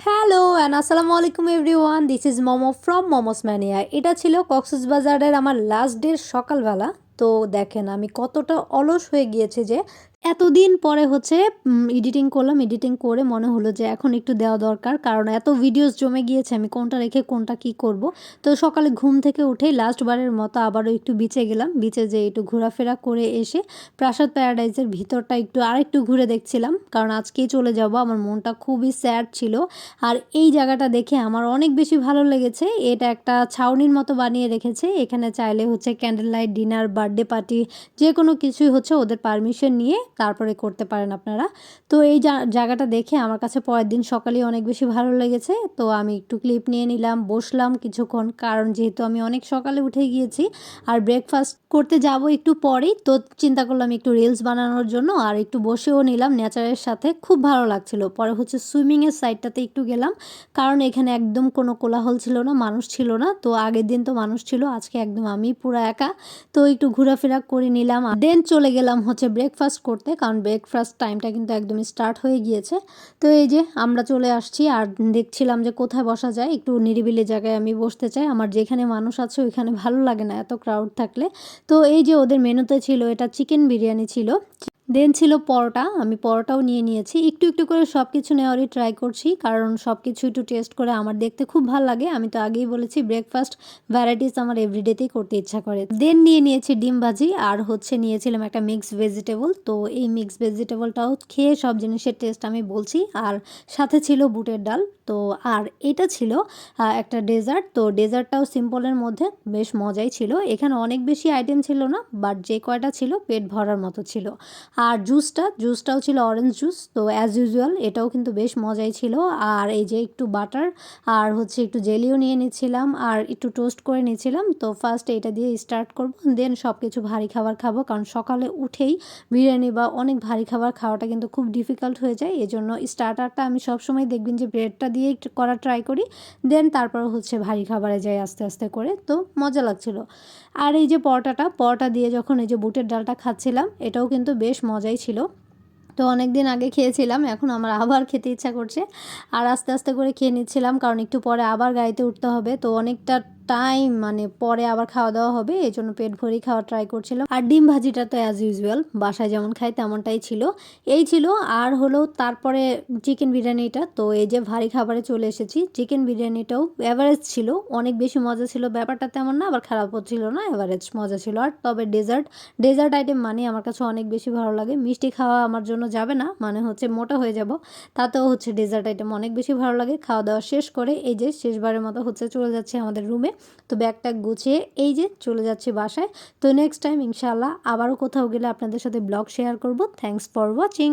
Hello and আসসালামু আলাইকুম everyone, this is momo from momos mania. এটা ছিল কক্সবাজারের আমার লাস্ট ডের সকালবেলা। তো দেখেন আমি কতটা অলস হয়ে গিয়েছি যে এতদিন পরে হচ্ছে এডিটিং করলাম। এডিটিং করে মনে হলো যে এখন একটু দেওয়া দরকার, কারণ এত ভিডিওস জমে গিয়েছে, আমি কোনটা রেখে কোনটা কি করব। তো সকালে ঘুম থেকে উঠেই লাস্টবারের মতো আবারও একটু বিচে গেলাম। বিচে যে একটু ঘোরাফেরা করে এসে প্রাসাদ প্যারাডাইজের ভিতরটা আরেকটু ঘুরে দেখছিলাম, কারণ আজকেই চলে যাব। আমার মনটা খুবই স্যাড ছিল। আর এই জায়গাটা দেখে আমার অনেক বেশি ভালো লেগেছে। এটা একটা ছাউনির মতো বানিয়ে রেখেছে। এখানে চাইলে হচ্ছে candle light dinner, birthday party যে কোনো কিছুই হচ্ছে ওদের পারমিশন নিয়ে তারপরে করতে পারেন আপনারা। তো এই জায়গাটা দেখে আমার কাছে পরের দিন সকালেই অনেক বেশি ভালো লেগেছে। তো আমি একটু ক্লিপ নিয়ে নিলাম, বসলাম কিছুক্ষণ, কারণ যেহেতু আমি অনেক সকালে উঠে গিয়েছি আর ব্রেকফাস্ট করতে যাব একটু পরেই, তো চিন্তা করলাম একটু রিলস বানানোর জন্য আর একটু বসেও নিলাম নেচারের সাথে। খুব ভালো লাগছিল। পরে হচ্ছে সুইমিংয়ের সাইডটাতে একটু গেলাম, কারণ এখানে একদম কোনো কোলাহল ছিল না, মানুষ ছিল না। তো আগের দিন তো মানুষ ছিল, আজকে একদম আমি পুরো একা। তো একটু ঘোরাফেরা করে নিলাম, দেন চলে গেলাম হচ্ছে ব্রেকফাস্ট করতে, কারণ ব্রেকফাস্ট টাইমটা কিন্তু একদম স্টার্ট হয়ে গিয়েছে। তো এই যে আমরা চলে আসছি আর দেখছিলাম যে কোথায় বসা যায়। একটু নিরিবিলি জায়গায় আমি বসতে চাই, আমার যেখানে মানুষ আছে ওইখানে ভালো লাগে না এত ক্রাউড থাকলে। তো এই যে ওদের মেনুতে ছিল এটা চিকেন বিরিয়ানি ছিল, দেন ছিল পরোটা। আমি পরোটাও নিয়ে নিয়েছি। একটু একটু করে সব কিছু নেওয়ারই ট্রাই করছি, কারণ সব কিছু একটু টেস্ট করে আমার দেখতে খুব ভালো লাগে। আমি তো আগেই বলেছি ব্রেকফাস্ট ভ্যারাইটিস আমার এভরিডেতেই করতে ইচ্ছা করে। দেন নিয়ে নিয়েছি ডিম ভাজি আর হচ্ছে নিয়েছিলাম একটা মিক্স ভেজিটেবল। তো এই মিক্স ভেজিটেবলটাও খেয়ে সব জিনিসের টেস্ট আমি বলছি। আর সাথে ছিল বুটের ডাল। তো আর এটা ছিল একটা ডেজার্ট। তো ডেজার্টটাও সিম্পলের মধ্যে বেশ মজাই ছিল। এখানে অনেক বেশি আইটেম ছিল না, বাট যে কয়টা ছিল পেট ভরার মতো ছিল। আর জুসটাও ছিল অরেঞ্জ জুস। তো অ্যাজ ইউজুয়াল এটাও কিন্তু বেশ মজাই ছিল। আর এই যে একটু বাটার আর হচ্ছে একটু জেলিও নিয়ে নিচ্ছিলাম আর একটু টোস্ট করে নিচ্ছিলাম। তো ফার্স্ট এটা দিয়ে স্টার্ট করব, দেন সব কিছু ভারী খাবার খাবো, কারণ সকালে উঠেই বিরিয়ানি বা অনেক ভারী খাবার খাওয়াটা কিন্তু খুব ডিফিকাল্ট হয়ে যায়। এজন্য স্টার্টারটা আমি সবসময় দেখবেন যে ব্রেডটা দিয়ে একটু করা ট্রাই করি, দেন তারপর হচ্ছে ভারী খাবারে যাই আস্তে আস্তে করে। তো মজা লাগছিল। আর এই যে পরোটা দিয়ে যখন এই যে বুটের ডালটা খাচ্ছিলাম, এটাও কিন্তু বেশ মজাই ছিল। তো অনেক দিন আগে খেয়েছিলাম, এখন আমার আবার খেতে ইচ্ছা করছে। আর আস্তে আস্তে করে খেয়ে নিচ্ছিলাম, কারণ একটু পরে আবার গাড়িতে উঠতে হবে। তো অনেকটা টাইম মানে পরে আবার খাওয়া দাওয়া হবে, এই জন্য পেট ভরেই খাওয়া ট্রাই করছিলাম। আর ডিম ভাজিটা তো অ্যাজ ইউজুয়াল বাসায় যেমন খাই তেমনটাই ছিল। এই ছিল। আর হলো তারপরে চিকেন বিরিয়ানিটা। তো এই যে ভারী খাবারে চলে এসেছি। চিকেন বিরিয়ানিটাও অ্যাভারেজ ছিল, অনেক বেশি মজা ছিল ব্যাপারটা তেমন না, আবার খারাপও ছিল না, অ্যাভারেজ মজা ছিল। আর তবে ডেজার্ট আইটেম মানে আমার কাছে অনেক বেশি ভালো লাগে। মিষ্টি খাওয়া আমার জন্য যাবে না, মানে হচ্ছে মোটা হয়ে যাব। তাতেও হচ্ছে ডেজার্ট আইটেম অনেক বেশি ভালো লাগে। খাওয়া দাওয়া শেষ করে এই যে শেষবারের মতো হচ্ছে চলে যাচ্ছে আমাদের রুমে। তো ব্যাগটা গুছিয়ে এই যে চলে যাচ্ছি বাসায়। তো নেক্সট টাইম ইনশাআল্লাহ আবারও কোথাও গেলে আপনাদের সাথে ব্লগ শেয়ার করব। Thanks for watching.